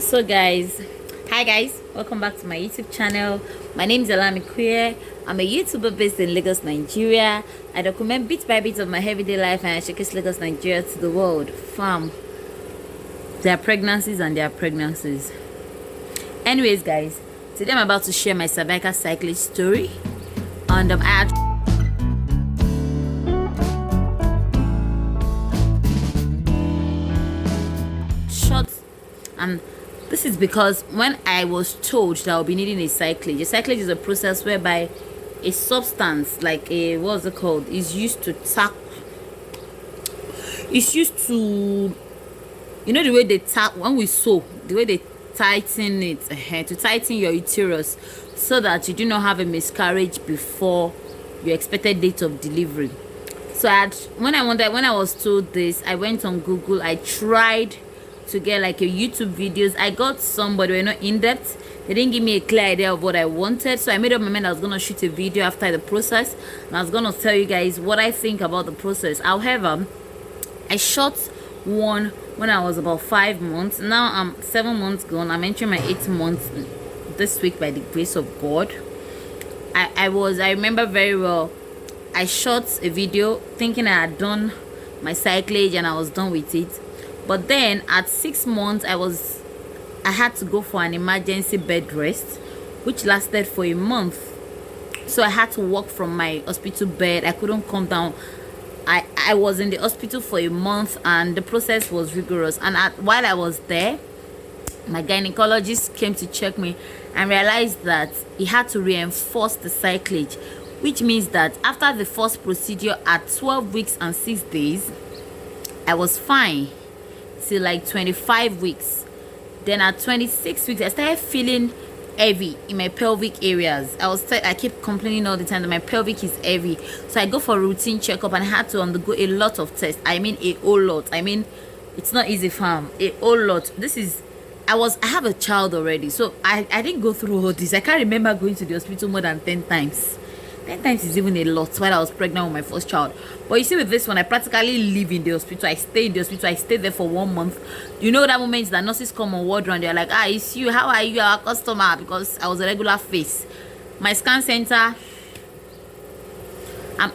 So guys, hi guys, welcome back to my YouTube channel. My name is Olamikuye. I'm a YouTuber based in Lagos, Nigeria. I document bit by bit of my everyday life and I showcase Lagos, Nigeria to the world. There are pregnancies and there are pregnancies. Anyways guys, today I'm about to share my cervical cyclage story. And and this is because when I was told that I'll be needing a cyclage is a process whereby a substance like a what's it called is used to you know the way they tap when we sew, the way they tighten it to tighten your uterus so that you do not have a miscarriage before your expected date of delivery. So when I was told this, I went on Google. I tried to get like a YouTube videos. I got somebody, we're not in depth. They didn't give me a clear idea of what I wanted, so I made up my mind I was gonna shoot a video after the process and I was gonna tell you guys what I think about the process. However, I shot one when I was about 5 months. Now I'm 7 months gone. I'm entering my 8th month this week by the grace of God. I remember very well, I shot a video thinking I had done my cyclage and I was done with it. But then at 6 months I had to go for an emergency bed rest, which lasted for a month. So I had to walk from my hospital bed. I couldn't come down. I was in the hospital for a month and the process was rigorous. And while I was there, my gynecologist came to check me and realized that he had to reinforce the cyclage, which means that after the first procedure at 12 weeks and 6 days, I was fine till like 25 weeks. Then at 26 weeks I started feeling heavy in my pelvic areas. I keep complaining all the time that my pelvic is heavy, so I go for a routine checkup and I had to undergo a lot of tests. I mean a whole lot. I mean it's not easy, fam. A whole lot. I have a child already, so I didn't go through all this. I can't remember going to the hospital more than 10 times. 10 times is even a lot while I was pregnant with my first child. But you see, with this one, I practically live in the hospital. I stay in the hospital. I stayed there for 1 month. You know that moment that nurses come on ward round, they're like, it's you. How are you, our customer? Because I was a regular face. My scan center, I'm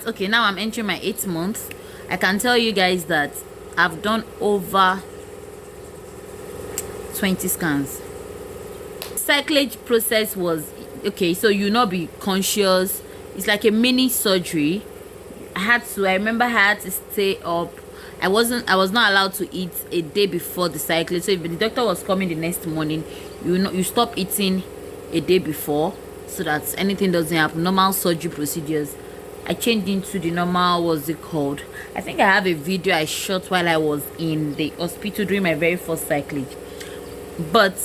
okay, now I'm entering my 8th month. I can tell you guys that I've done over 20 scans. Cyclage process was okay, so you not be conscious. It's like a mini surgery. I remember I had to stay up. I was not allowed to eat a day before the cycle. So if the doctor was coming the next morning, you stop eating a day before so that anything doesn't happen. Normal surgery procedures. I changed into the normal, what's it called? I think I have a video I shot while I was in the hospital during my very first cycling. But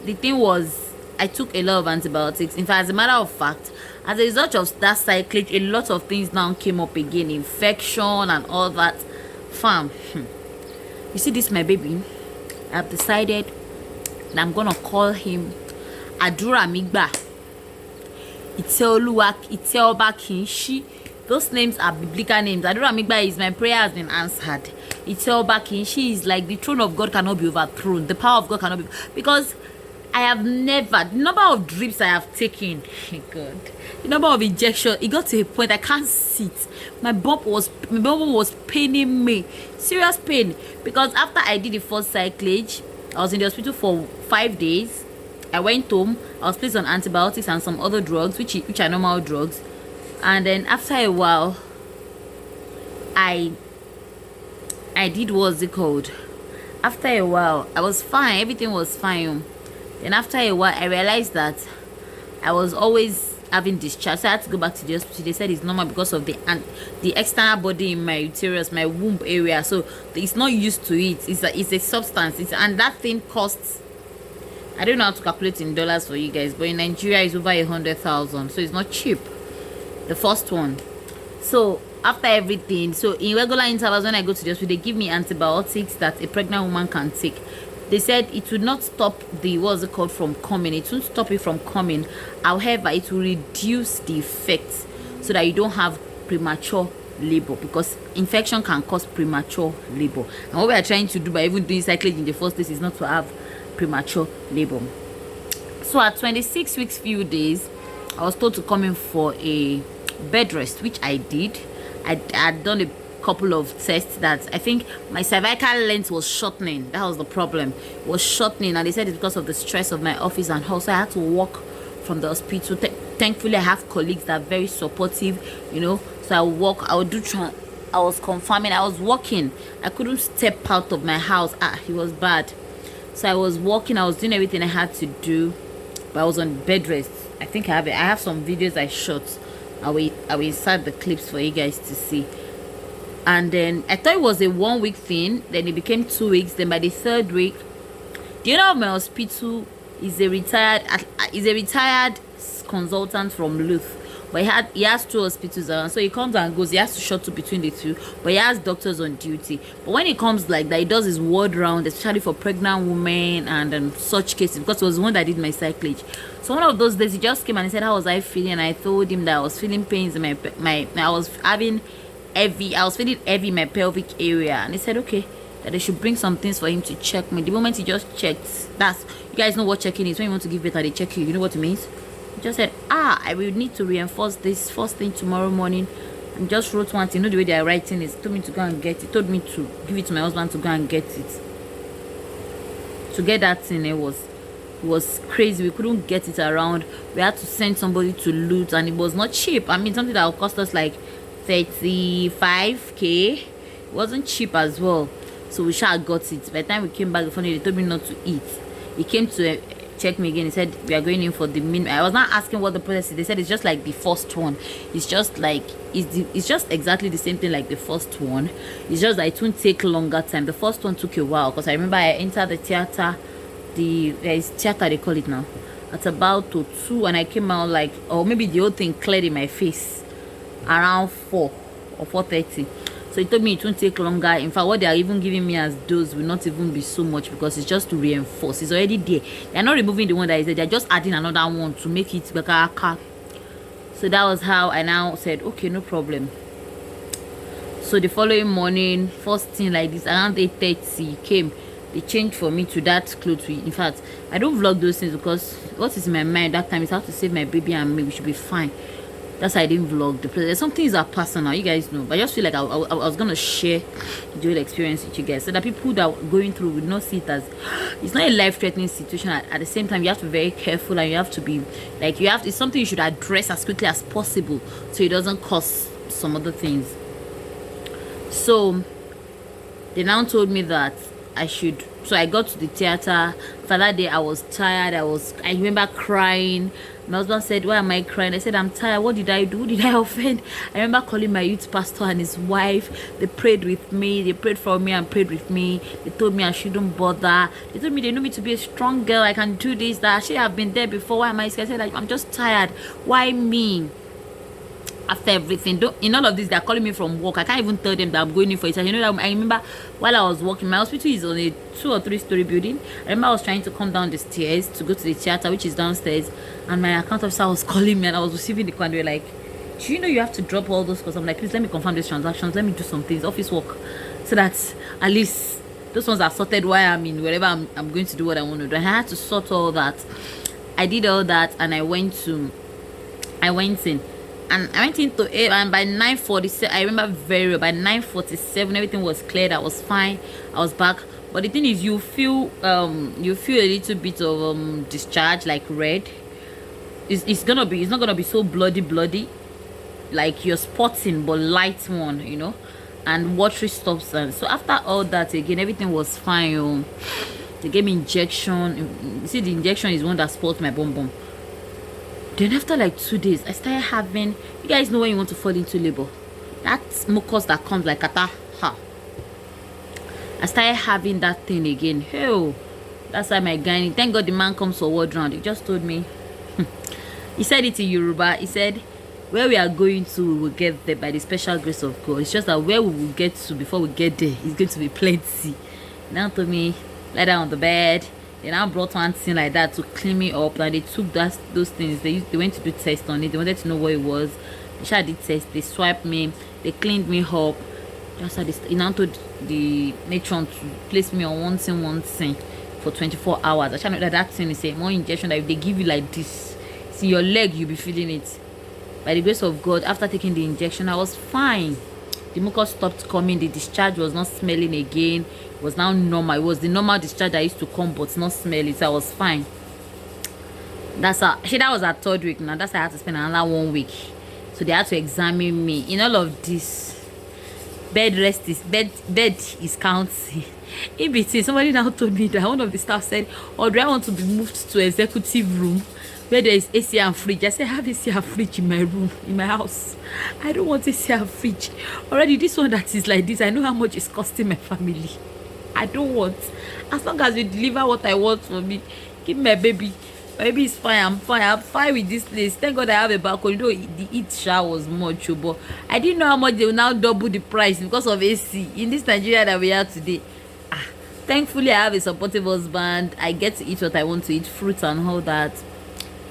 the thing was, I took a lot of antibiotics. In fact, as a matter of fact, as a result of that cyclage, a lot of things now came up again, infection and all that. Fam, you see this, my baby, I've decided that I'm gonna call him Adura Migba, Iteoluwa, Iteoba Kinshi. Those names are biblical names. Adura Migba is my prayer has been answered. Iteoba Kinshi is like the throne of God cannot be overthrown. The power of God cannot be, because I have never, the number of drips I have taken, God, the number of injections, it got to a point I can't sit. My bump was paining me, serious pain, because after I did the first cyclage, I was in the hospital for 5 days. I went home, I was placed on antibiotics and some other drugs, which are normal drugs, and then after a while, I did what's it called. After a while, I was fine, everything was fine. Then after a while, I realized that I was always having discharge. So I had to go back to the hospital. They said it's normal because of the external body in my uterus, my womb area. So it's not used to it. It's a substance. And that thing costs, I don't know how to calculate in dollars for you guys, but in Nigeria it's over 100,000. So it's not cheap. The first one. So after everything, so in regular intervals when I go to the hospital, they give me antibiotics that a pregnant woman can take. They said it would not stop the what's it called from coming. It won't stop it from coming. However, it will reduce the effects so that you don't have premature labor, because infection can cause premature labor. And what we are trying to do by even doing Cerclage in the first place is not to have premature labor. So at 26 weeks few days, I was told to come in for a bed rest, which I did. I had done a couple of tests that I think my cervical length was shortening. That was the problem. It was shortening, and they said it's because of the stress of my office, and also I had to walk from the hospital. Thankfully, I have colleagues that are very supportive, so I walk. I would do I was confirming. I was walking. I couldn't step out of my house. It was bad. So I was walking. I was doing everything I had to do, but I was on bed rest. I think I have some videos I shot. I will insert the clips for you guys to see. And then I thought it was a 1 week thing. Then it became 2 weeks. Then by the 3rd week, the owner of my hospital is a retired consultant from Luth, but he has 2 hospitals around, so he comes and goes. He has to shuttle between the 2, but he has doctors on duty. But when he comes like that, he does his ward round, especially for pregnant women and such cases, because it was the one that did my Cerclage. So one of those days, he just came and he said, how was I feeling? And I told him that I was feeling pains in I was feeling heavy in my pelvic area, and he said okay, that they should bring some things for him to check me. The moment he just checked, you guys know what checking is. When you want to give birth and they check you, you know what it means. He just said, I will need to reinforce this first thing tomorrow morning, and just wrote one thing. The way they are writing is, told me to go and get it. Told me to give it to my husband to go and get it. To get that thing, it was crazy. We couldn't get it around. We had to send somebody to loot, and it was not cheap. I mean, something that would cost us like 35k. It wasn't cheap as well. So we got it. By the time we came back, they told me not to eat. He came to check me again. He said we are going in for the minimum. I was not asking what the process is. They said it's just like the first one. It's just like it's just exactly the same thing like the first one. It's just that it won't take longer time. The first one took a while, because I remember I entered the theater. There is theater, they call it now, at about 2, and I came out like, or maybe the whole thing cleared in my face around 4 or 4:30. So he told me it won't take longer. In fact, what they are even giving me as dose will not even be so much, because it's just to reinforce. It's already there. They're not removing the one that is there. They're just adding another one to make it better. So that was how I now said, okay, no problem. So the following morning, first thing like this, around 8:30 came. They changed for me to that clothes. In fact, I don't vlog those things, because what is in my mind that time is how to save my baby and me. We should be fine. That's why I didn't vlog the process. Some things are personal, you guys know, but I just feel like I was gonna share the whole experience with you guys, so that people that are going through would not see it as, it's not a life-threatening situation. At the same time, you have to be very careful, and you have to be like, it's something you should address as quickly as possible, so it doesn't cause some other things. So they now told me that I should. So I got to the theater. For that day, I was tired. I remember crying. My husband said, why am I crying? I said, I'm tired. What did I do? Did I offend? I remember calling my youth pastor and his wife. They prayed with me. They prayed for me and prayed with me. They told me I shouldn't bother. They told me they know me to be a strong girl. I can do this, that. Actually, I've been there before. Why am I scared? I said, I'm just tired. Why me? After everything, in all of this, they're calling me from work. I can't even tell them that I'm going in for it. You know that I remember while I was walking, my hospital is on a 2 or 3 story building. I remember I was trying to come down the stairs to go to the theater, which is downstairs, and my account officer was calling me, and I was receiving the call, and they were like, do you know you have to drop all those? Because I'm like, please let me confirm these transactions, let me do some things, office work, so that at least those ones are sorted while I'm in wherever I'm going to do what I want to do. And I had to sort all that. I did all that, and I went in. And I went into it, and by 9:47, I remember very well, by 9:47, everything was cleared. I was fine. I was back. But the thing is, you feel a little bit of discharge, like red. It's not gonna be so bloody, like you're spotting, but light one, and watery stuff. And so after all that, again, everything was fine. They gave me injection. You see, the injection is one that spots my bum. Then after like 2 days, I started having, you guys know when you want to fall into labor, that mucus that comes like kata. I started having that thing again. Hell, that's why my guy, thank God the man comes for word round. He just told me, he said it in Yoruba. He said, where we are going to, we will get there by the special grace of God. It's just that where we will get to before we get there is going to be plenty. Now told me, lie down on the bed. They now brought one thing like that to clean me up, and they took those things. They went to do tests on it. They wanted to know what it was. They did test, they swiped me, they cleaned me up. Just had this, now told the matron to place me on one thing for 24 hours. I try know that thing is a more injection that if they give you like this, see your leg, you'll be feeling it. By the grace of God, after taking the injection, I was fine. The mucus stopped coming, the discharge was not smelling again. It was now normal. It was the normal discharge that used to come but not smell it. So I was fine. That was our 3rd week now. That's why I had to spend another 1 week. So they had to examine me. In all of this, bed is counting. In between, somebody now told me that one of the staff said, "Oh, do I want to be moved to executive room where there is AC and fridge?" I said, "I have AC and fridge in my room, in my house. I don't want AC and fridge. Already this one that is like this, I know how much it's costing my family. I don't want. As long as you deliver what I want for me, give me my baby. My baby is fine. I'm fine with this place. Thank God I have a balcony. You know, the heat shower was much, but I didn't know how much they will now double the price because of AC in this Nigeria that we are today. Thankfully, I have a supportive husband. I get to eat what I want to eat, fruits and all that.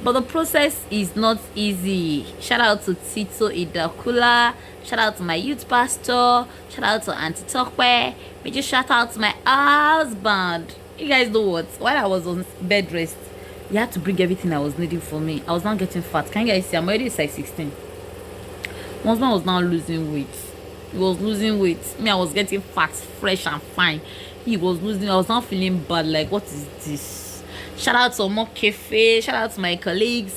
But the process is not easy. Shout out to Tito Idakula. Shout out to my youth pastor. Shout out to Auntie Tokwe. Major shout out to my husband. You guys know what? While I was on bed rest, you had to bring everything I was needing for me. I was not getting fat. Can you guys see? I'm already size 16. My husband was now losing weight. He was losing weight. Me, I was getting fat, fresh and fine. He was losing. I was not feeling bad. Like, what is this? Shout out to Omo Cafe. Shout out to my colleagues,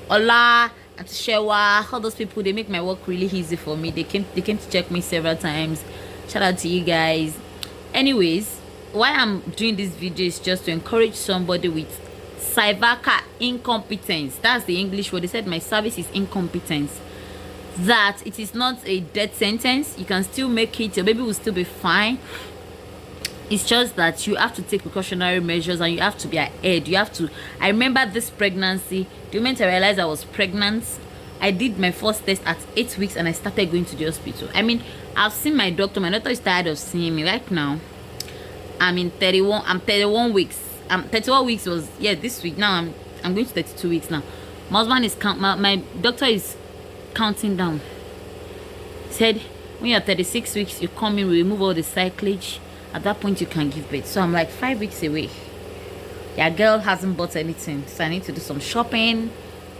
Ola and Shewa. All those people, they make my work really easy for me. They came to check me several times. Shout out to you guys. Anyways, why I'm doing this video is just to encourage somebody with Cevical incompetence. That's the English word. They said my service is incompetence. That it is not a death sentence. You can still make it. Your baby will still be fine. It's just that you have to take precautionary measures and you have to be ahead. You have to. I remember this pregnancy. The moment I realized I was pregnant, I did my first test at 8 weeks and I started going to the hospital. I mean, I've seen my doctor. My doctor is tired of seeing me. Right now, I'm in 31. I'm 31 weeks. 31 weeks was this week. Now I'm going to 32 weeks now. My husband is my doctor is counting down. He said when you're 36 weeks, you come in, we remove all the Cerclage. At that point, you can give birth. So I'm like 5 weeks away. Your girl hasn't bought anything, so I need to do some shopping.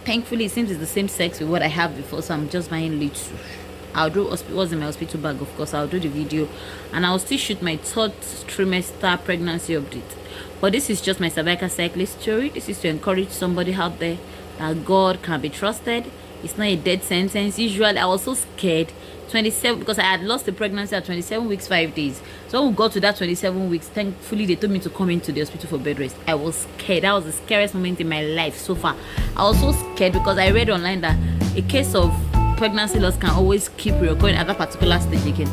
Thankfully, it seems it's the same sex with what I have before, so I'm just buying little. I'll do what's in my hospital bag, of course. I'll do the video, and I'll still shoot my 3rd trimester pregnancy update. But this is just my cervical cyclist story. This is to encourage somebody out there that God can be trusted. It's not a death sentence. Usually, I was so scared. 27 because I had lost the pregnancy at 27 weeks 5 days. So when we got to that 27 weeks, thankfully they told me to come into the hospital for bed rest. I was scared. That was the scariest moment in my life so far. I was so scared because I read online that a case of pregnancy loss can always keep reoccurring at that particular stage again.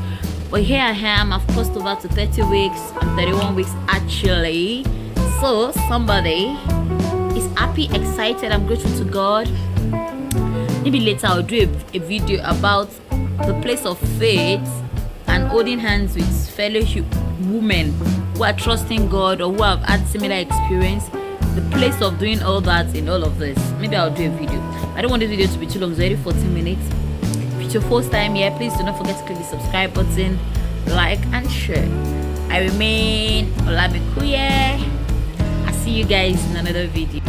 But here I am. I've crossed over to 30 weeks and 31 weeks actually. So somebody is happy, excited. I'm grateful to God. Maybe later I'll do a video about the place of faith and holding hands with fellow women who are trusting God or who have had similar experience. The place of doing all that in all of this. Maybe I'll do a video. I don't want this video to be too long. It's already 14 minutes. If it's your first time here, please do not forget to click the subscribe button, like and share. I remain Olamikuye. I'll see you guys in another video.